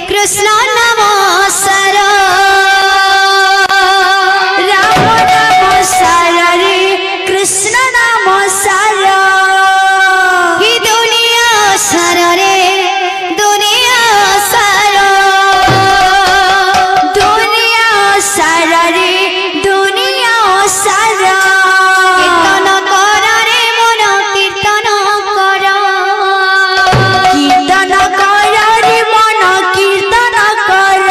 कृष्ण नमो सर राम नमो सर रे कृष्ण नमो सर ही दुनिया सर रे दुनिया सर रे दुनिया सर कीर्तन कर रे मन कीर्तन कर कीर्तन कर रे मन कीर्तन कर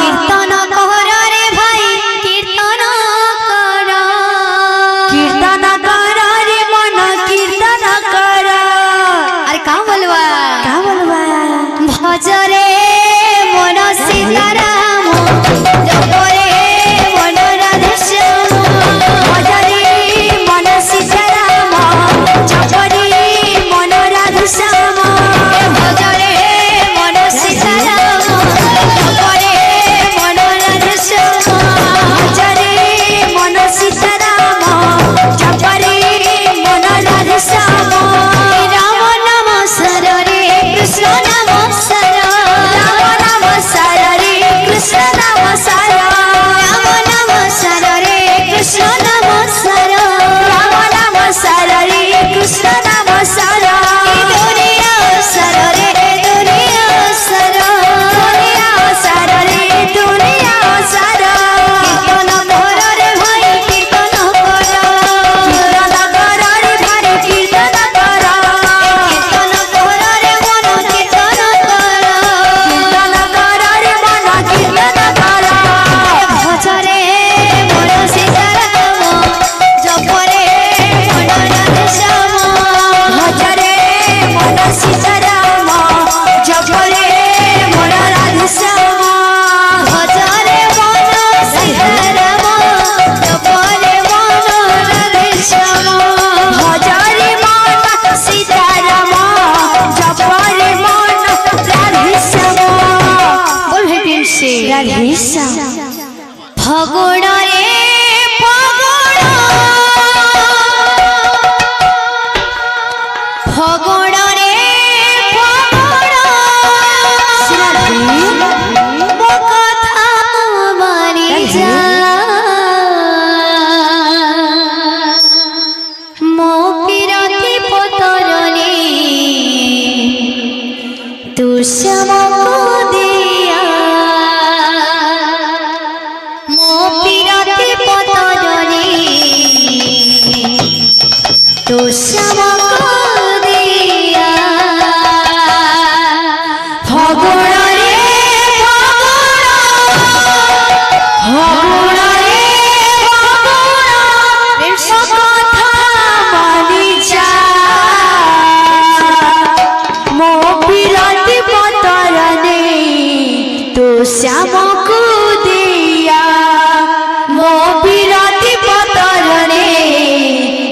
कीर्तन कर रे भाई कीर्तन कर कीर्तन कर रे मन कीर्तन कर अरे का बोलवा भज रे मन सीताराम जप रे मन राधे श्याम भज रे मन सीताराम जप रे मन राधे श्याम भज रे मन सीताराम जप रे मन राधे श्याम भज रे मन सीताराम जप रे मन राधे श्याम राम नाम सर रे कृष्ण नाम सर राम नाम सर रे कृष्ण नाम सर राम नाम सर रे कृष्ण नाम सर राम नाम सर रे कृष्ण नाम सर दुनिया सर रे दुनिया सर दुनिया सर रे दुनिया सर कीर्तन कर रे भाई कीर्तन कर कीर्तन कर रे भाई कीर्तन कर कीर्तन कर रे मन कीर्तन कर कीर्तन कर रे मन कीर्तन कर भज रे मन सीताराम जप रे मन राधे श्याम भज रे मन सीताराम जप रे मन राधे श्याम भज रे मन सीताराम जप रे मन राधे श्याम भज रे मन सीताराम जप रे मन राधे श्याम बोल प्रेम से राधे श्याम भगोड़ रे भगोड़ रे मो कथा मानि जा मो पिरती पतरने तू श्यामको दिया मो पिरती पतरने तू श्यामको दिया भगोड़ रे भगोड़ रे भगोड़ कथा मानि जा मो पिरती पतरने तू श्यामको दिया मो पिरती पतरने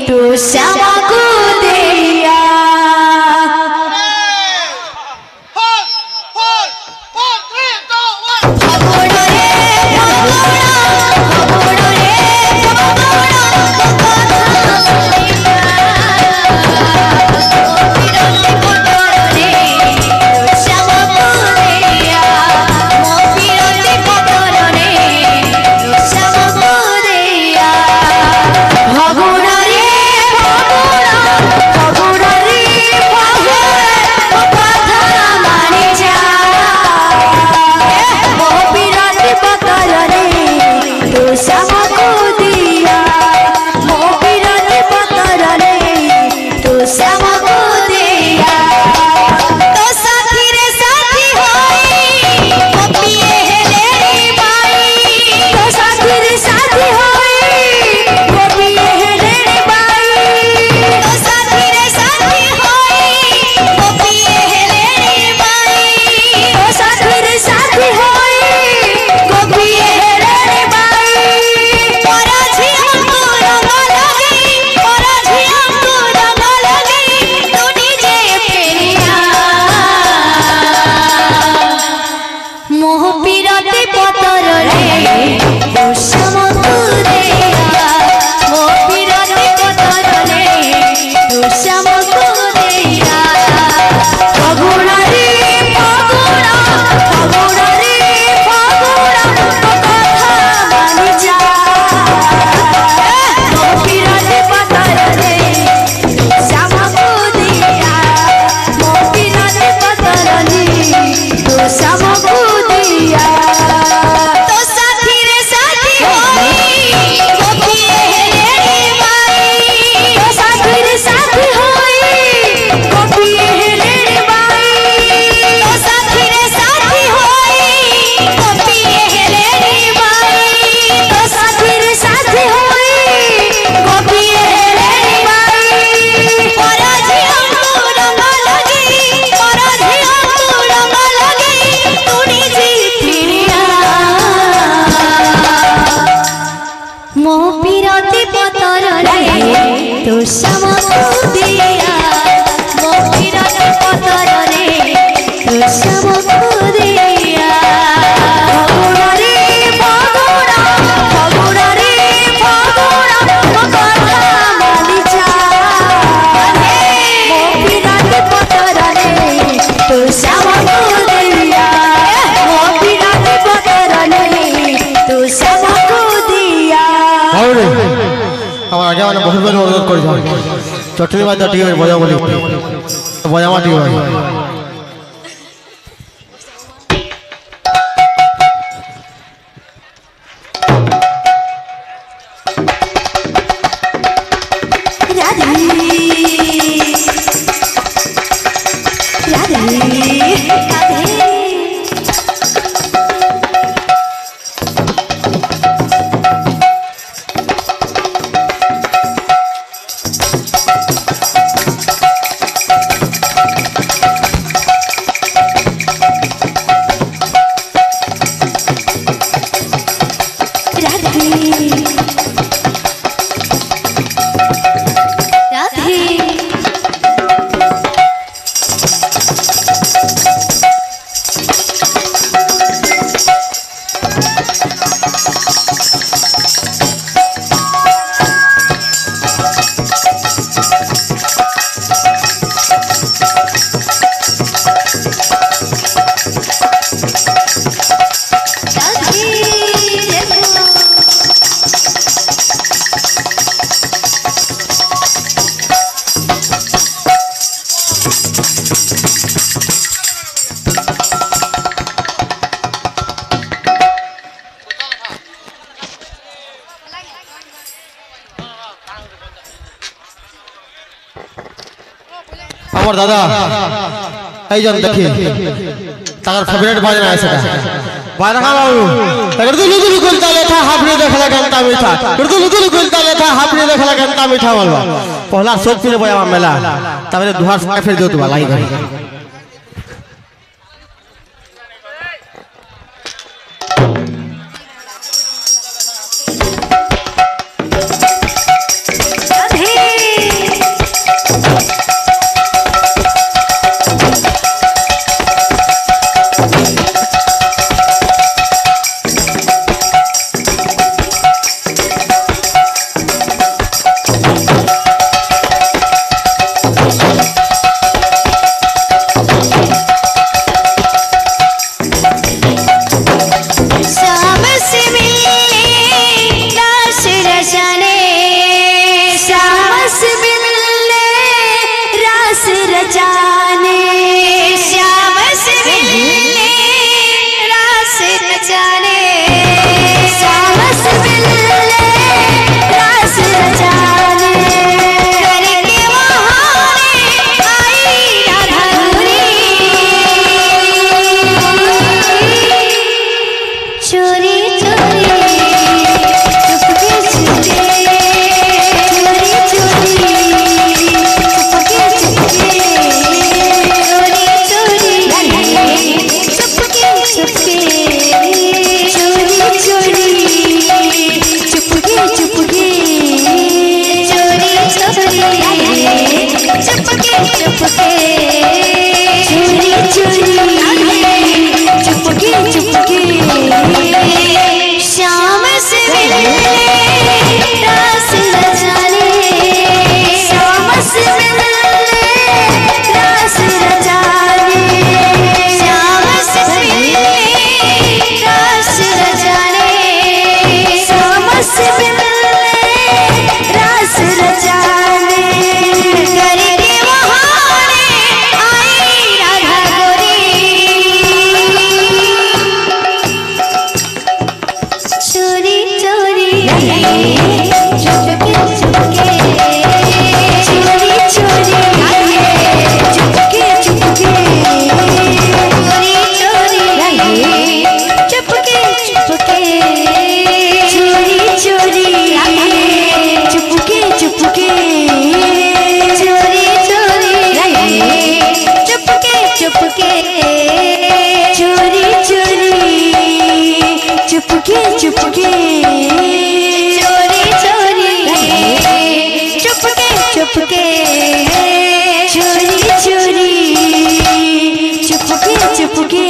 तू श्यामको আগে মানে বহুত বার অনুরোধ করেছি চটনি বাদ ঠিক আছে বজা বলি বজামা ঠিক আছে আমার দাদা এইজন দেখি তার ফেভারিট বাজনা আছে বাজনা বাবু তাকে দুলু দুলু গুলতা লেখা হাফড়ি দেখলা গানটা মিঠা দুলু দুলু গুলতা লেখা হাফড়ি দেখলা গানটা মিঠা বলবা পহলা সোচ পিনে বয়া মেলা তারপরে দুহার সাথে ফের দিও তোমা লাগি গাড়ি चुपके